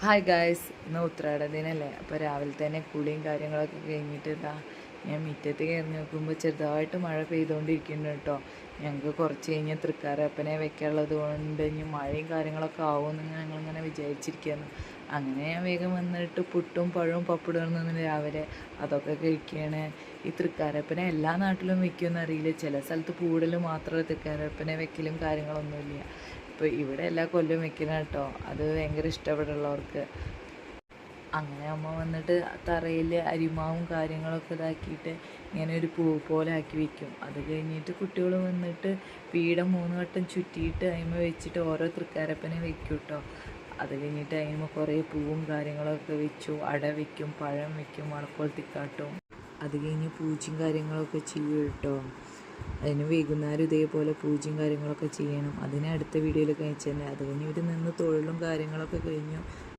Hi guys, ഇന്ന് ഉത്രാട ദിനല്ലേ. അപ്പോൾ രാവിലെ തന്നെ കുളിയും കാര്യങ്ങളൊക്കെ കഴിഞ്ഞിട്ട് ഞാൻ മുറ്റത്ത് കയറി നോക്കുമ്പോൾ ചെറുതായിട്ട് മഴ പെയ്തുകൊണ്ടിരിക്കുന്നു കേട്ടോ. ഞങ്ങൾക്ക് കുറച്ച് കഴിഞ്ഞ് തൃക്കാരപ്പനെ വെക്കാനുള്ളത് കൊണ്ട് ഇനി മഴയും കാര്യങ്ങളൊക്കെ ആവുമെന്ന് ഞങ്ങളിങ്ങനെ വിചാരിച്ചിരിക്കുകയാണ്. അങ്ങനെ ഞാൻ വേഗം വന്നിട്ട് പുട്ടും പഴവും പപ്പടവും നിന്ന് രാവിലെ അതൊക്കെ കഴിക്കുകയാണ്. ഈ തൃക്കാരപ്പനെ എല്ലാ നാട്ടിലും വെക്കുമെന്ന് അറിയില്ല. ചില സ്ഥലത്ത് കൂടുതൽ മാത്രമേ തൃക്കാരപ്പനെ വെക്കലും കാര്യങ്ങളൊന്നുമില്ല. ഇപ്പോൾ ഇവിടെ എല്ലാ കൊല്ലവും വെക്കണം കേട്ടോ. അത് ഭയങ്കര ഇഷ്ടപ്പെടുള്ളവർക്ക്. അങ്ങനെ അമ്മ വന്നിട്ട് തറയിൽ അരിമാവും കാര്യങ്ങളൊക്കെ ഇതാക്കിയിട്ട് ഇങ്ങനെ ഒരു പൂ പോലെ ആക്കി വെക്കും. അത് കഴിഞ്ഞിട്ട് കുട്ടികൾ വന്നിട്ട് പീഠം 3 വട്ടം ചുറ്റിയിട്ട് അതിന്മേൽ വെച്ചിട്ട് ഓരോ തൃക്കാരപ്പനെ വെക്കും കേട്ടോ. അത് കഴിഞ്ഞിട്ട് അതിന്മേൽ കുറേ പൂവും കാര്യങ്ങളൊക്കെ വെച്ചു. അട വെക്കും, പഴം വെക്കും, വളക്കോളത്തിക്കാട്ടും. അത് കഴിഞ്ഞ് പൂജയും കാര്യങ്ങളൊക്കെ ചെയ്യും കേട്ടോ. അതിന് വൈകുന്നേരം ഇതേപോലെ പൂജയും കാര്യങ്ങളൊക്കെ ചെയ്യണം. അതിനെ അടുത്ത വീഡിയോയിൽ കഴിച്ചു തന്നെ. അത് കഴിഞ്ഞ് ഇവർ നിന്ന് തൊഴിലും കാര്യങ്ങളൊക്കെ കഴിഞ്ഞു.